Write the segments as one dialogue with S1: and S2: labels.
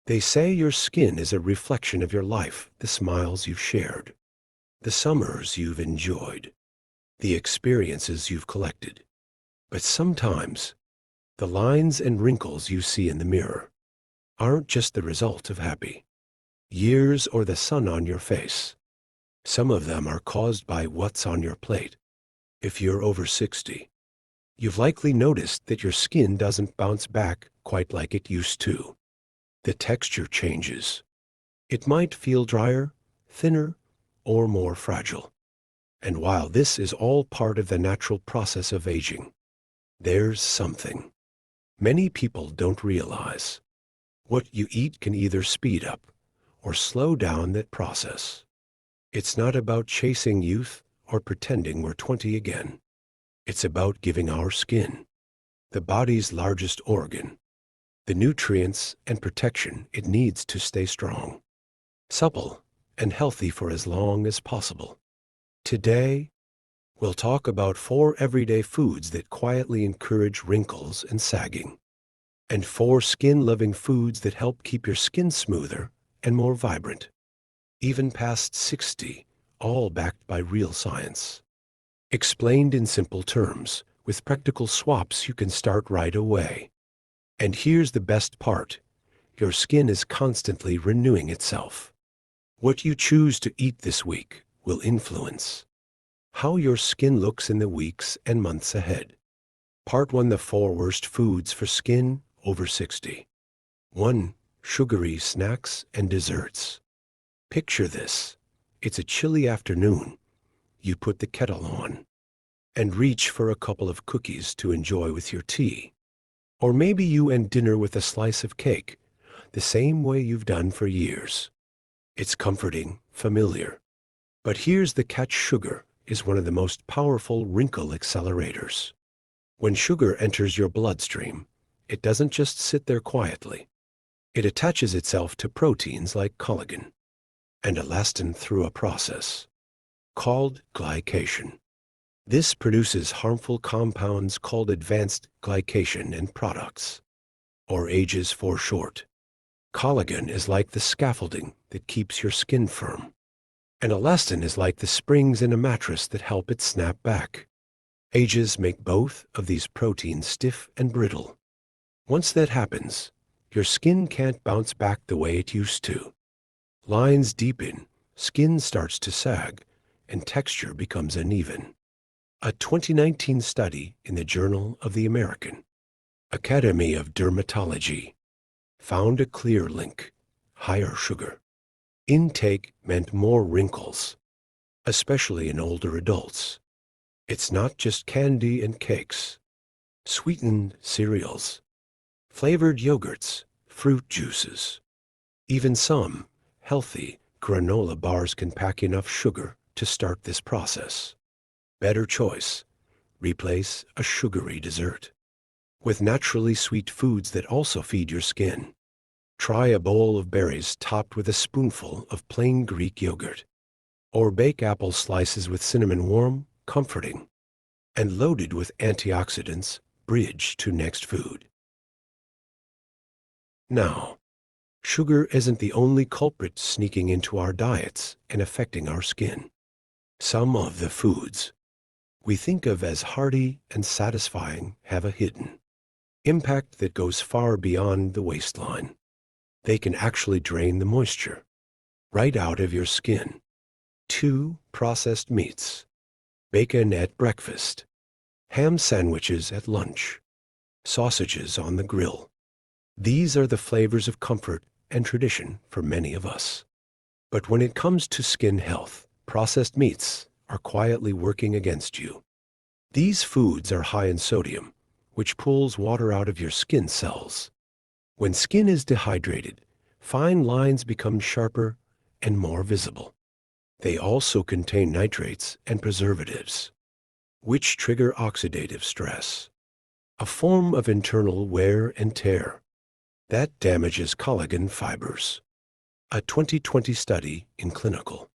S1: They say your skin is a reflection of your life, the smiles you've shared, the summers you've enjoyed, the experiences you've collected. But sometimes, the lines and wrinkles you see in the mirror aren't just the result of happy years or the sun on your face. Some of them are caused by what's on your plate. If you're over 60, you've likely noticed that your skin doesn't bounce back quite like it used to. The texture changes. It might feel drier, thinner, or more fragile. And while this is all part of the natural process of aging, there's something many people don't realize. What you eat can either speed up or slow down that process. It's not about chasing youth or pretending we're 20 again. It's about giving our skin, the body's largest organ, the nutrients and protection it needs to stay strong, supple, and healthy for as long as possible. Today, we'll talk about 4 everyday foods that quietly encourage wrinkles and sagging, and 4 skin-loving foods that help keep your skin smoother and more vibrant, even past 60, all backed by real science. Explained in simple terms, with practical swaps you can start right away. And here's the best part. Your skin is constantly renewing itself. What you choose to eat this week will influence how your skin looks in the weeks and months ahead. Part 1: The 4 worst foods for skin over 60. 1. Sugary snacks and desserts. Picture this. It's a chilly afternoon. You put the kettle on and reach for a couple of cookies to enjoy with your tea. Or maybe you end dinner with a slice of cake, the same way you've done for years. It's comforting, familiar. But here's the catch: sugar is one of the most powerful wrinkle accelerators. When sugar enters your bloodstream, it doesn't just sit there quietly. It attaches itself to proteins like collagen and elastin through a process called glycation. This produces harmful compounds called advanced glycation end products, or AGEs for short. Collagen is like the scaffolding that keeps your skin firm, and elastin is like the springs in a mattress that help it snap back. AGEs make both of these proteins stiff and brittle. Once that happens, your skin can't bounce back the way it used to. Lines deepen, skin starts to sag, and texture becomes uneven. A 2019 study in the Journal of the American Academy of Dermatology found a clear link: higher sugar intake meant more wrinkles, especially in older adults. It's not just candy and cakes, sweetened cereals, flavored yogurts, fruit juices. Even some healthy granola bars can pack enough sugar to start this process. Better choice: replace a sugary dessert with naturally sweet foods that also feed your skin. Try a bowl of berries topped with a spoonful of plain Greek yogurt, or bake apple slices with cinnamon, warm, comforting, and loaded with antioxidants. Bridge to next food. Now, sugar isn't the only culprit sneaking into our diets and affecting our skin. Some of the foods we think of as hearty and satisfying have a hidden impact that goes far beyond the waistline. They can actually drain the moisture right out of your skin. 2. Processed meats. Bacon at breakfast, ham sandwiches at lunch, sausages on the grill. These are the flavors of comfort and tradition for many of us. But when it comes to skin health, processed meats are quietly working against you. These foods are high in sodium, which pulls water out of your skin cells. When skin is dehydrated, fine lines become sharper and more visible. They also contain nitrates and preservatives, which trigger oxidative stress, a form of internal wear and tear that damages collagen fibers. A 2020 study in Clinical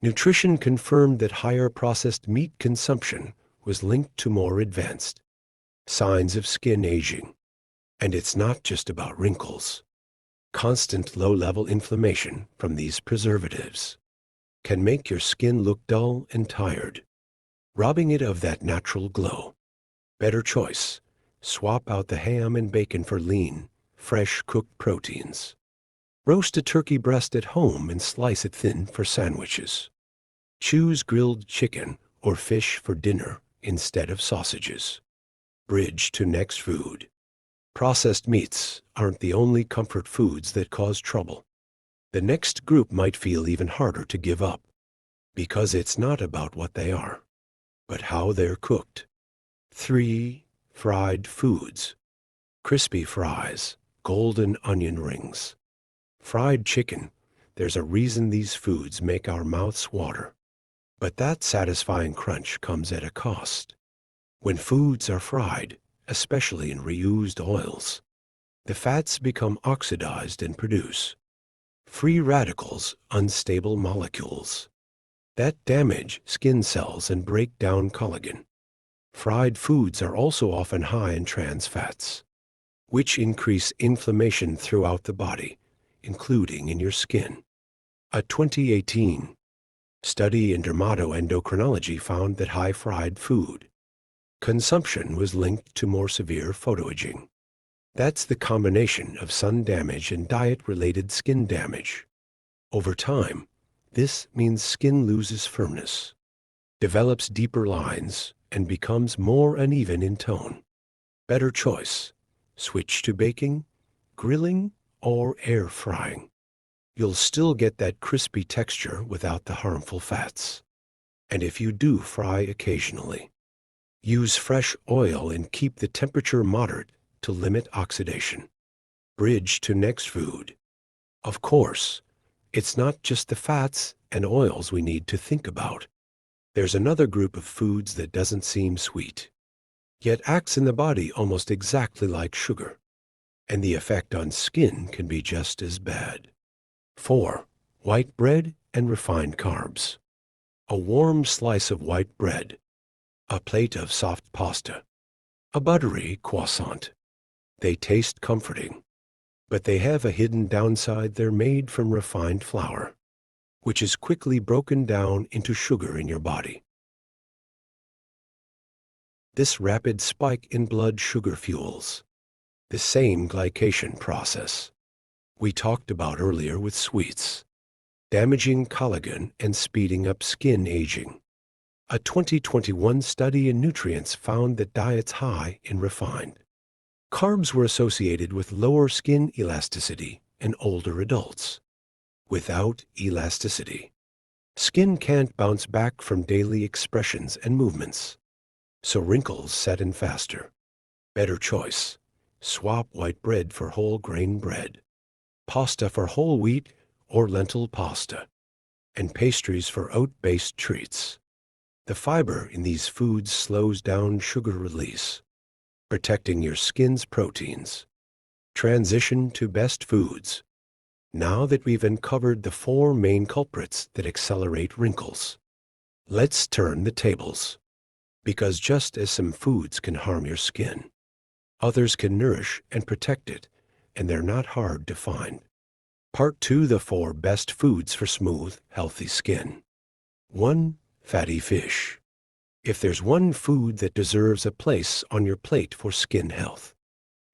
S1: Nutrition confirmed that higher processed meat consumption was linked to more advanced signs of skin aging. And it's not just about wrinkles. Constant low-level inflammation from these preservatives can make your skin look dull and tired, robbing it of that natural glow. Better choice. Swap out the ham and bacon for lean, fresh cooked proteins. Roast a turkey breast at home and slice it thin for sandwiches. Choose grilled chicken or fish for dinner instead of sausages. Bridge to next food. Processed meats aren't the only comfort foods that cause trouble. The next group might feel even harder to give up, because it's not about what they are, but how they're cooked. 3. Fried foods. Crispy fries, golden onion rings. Fried chicken. There's a reason these foods make our mouths water. But that satisfying crunch comes at a cost. When foods are fried, especially in reused oils, the fats become oxidized and produce free radicals, unstable molecules that damage skin cells and break down collagen. Fried foods are also often high in trans fats, which increase inflammation throughout the body, including in your skin. A 2018 study in dermatoendocrinology found that high fried food consumption was linked to more severe photoaging. That's the combination of sun damage and diet-related skin damage. Over time, this means skin loses firmness, develops deeper lines, and becomes more uneven in tone. Better choice. Switch to baking, grilling, or air frying. You'll still get that crispy texture without the harmful fats. And if you do fry occasionally, use fresh oil and keep the temperature moderate to limit oxidation. Bridge to next food. Of course, it's not just the fats and oils we need to think about. There's another group of foods that doesn't seem sweet, yet acts in the body almost exactly like sugar, and the effect on skin can be just as bad. 4. White bread and refined carbs. A warm slice of white bread, a plate of soft pasta, a buttery croissant. They taste comforting, but they have a hidden downside. They're made from refined flour, which is quickly broken down into sugar in your body. This rapid spike in blood sugar fuels the same glycation process we talked about earlier with sweets, damaging collagen and speeding up skin aging. A 2021 study in nutrients found that diets high in refined carbs were associated with lower skin elasticity in older adults. Without elasticity, skin can't bounce back from daily expressions and movements, so wrinkles set in faster. Better choice. Swap white bread for whole grain bread, pasta for whole wheat or lentil pasta, and pastries for oat-based treats. The fiber in these foods slows down sugar release, protecting your skin's proteins. Transition to best foods. Now that we've uncovered the 4 main culprits that accelerate wrinkles, let's turn the tables. Because just as some foods can harm your skin, others can nourish and protect it, and they're not hard to find. Part 2, the 4 best foods for smooth, healthy skin. 1. Fatty fish. If there's one food that deserves a place on your plate for skin health,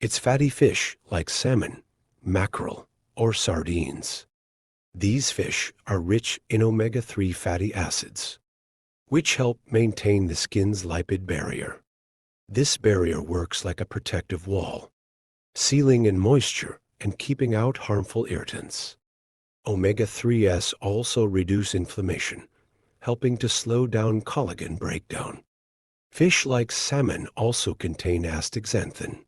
S1: it's fatty fish like salmon, mackerel, or sardines. These fish are rich in omega-3 fatty acids, which help maintain the skin's lipid barrier. This barrier works like a protective wall, sealing in moisture and keeping out harmful irritants. Omega-3s also reduce inflammation, helping to slow down collagen breakdown. Fish like salmon also contain astaxanthin,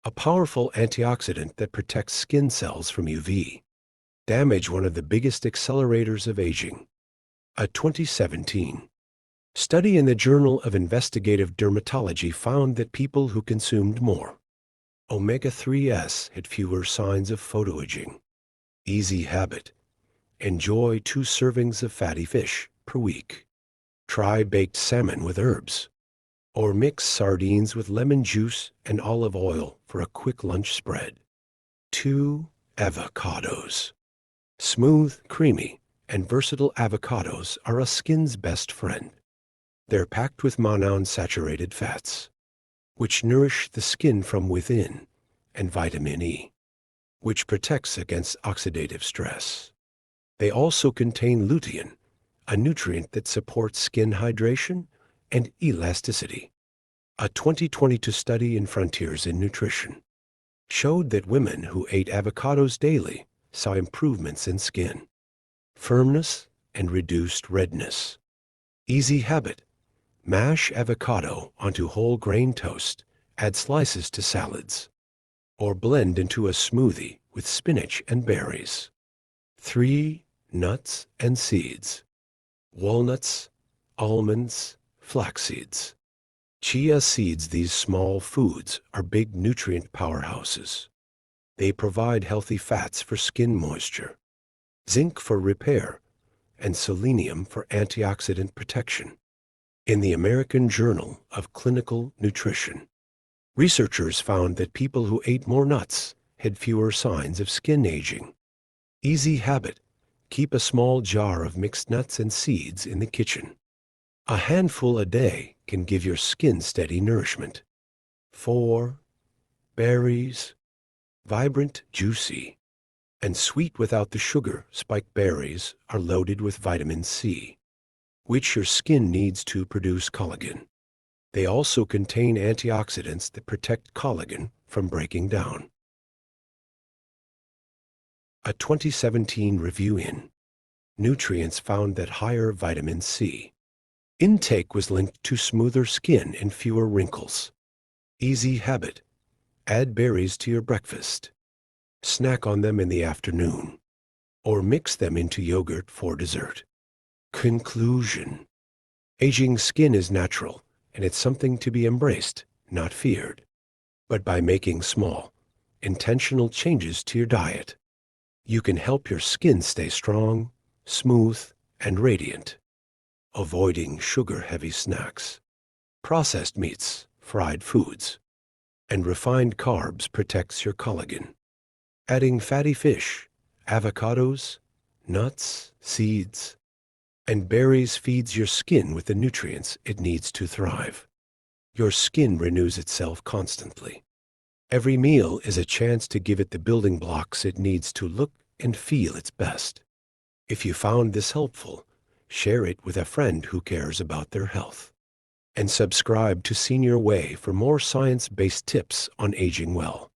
S1: a powerful antioxidant that protects skin cells from UV damage, one of the biggest accelerators of aging. A 2017 study in the Journal of Investigative Dermatology found that people who consumed more omega-3s had fewer signs of photoaging. Easy habit. Enjoy 2 servings of fatty fish per week. Try baked salmon with herbs, or mix sardines with lemon juice and olive oil for a quick lunch spread. 2. Avocados. Smooth, creamy, and versatile avocados are a skin's best friend. They're packed with monounsaturated fats, which nourish the skin from within, and vitamin E, which protects against oxidative stress. They also contain lutein, a nutrient that supports skin hydration and elasticity. A 2022 study in Frontiers in Nutrition showed that women who ate avocados daily saw improvements in skin, firmness, and reduced redness. Easy habit. Mash avocado onto whole grain toast, add slices to salads, or blend into a smoothie with spinach and berries. 3. Nuts and seeds. Walnuts, almonds, flax seeds. Chia seeds. These small foods are big nutrient powerhouses. They provide healthy fats for skin moisture, zinc for repair, and selenium for antioxidant protection. In the American Journal of Clinical Nutrition, researchers found that people who ate more nuts had fewer signs of skin aging. Easy habit. Keep a small jar of mixed nuts and seeds in the kitchen. A handful a day can give your skin steady nourishment. 4. Berries. Vibrant, juicy, and sweet without the sugar, spiked berries are loaded with vitamin C, which your skin needs to produce collagen. They also contain antioxidants that protect collagen from breaking down. A 2017 review in Nutrients found that higher vitamin C intake was linked to smoother skin and fewer wrinkles. Easy habit. Add berries to your breakfast. Snack on them in the afternoon, or mix them into yogurt for dessert. Conclusion. Aging skin is natural, and it's something to be embraced, not feared. But by making small, intentional changes to your diet, you can help your skin stay strong, smooth, and radiant. Avoiding sugar-heavy snacks, processed meats, fried foods, and refined carbs protects your collagen. Adding fatty fish, avocados, nuts, seeds, and berries feeds your skin with the nutrients it needs to thrive. Your skin renews itself constantly. Every meal is a chance to give it the building blocks it needs to look and feel its best. If you found this helpful, share it with a friend who cares about their health. And subscribe to Senior Way for more science-based tips on aging well.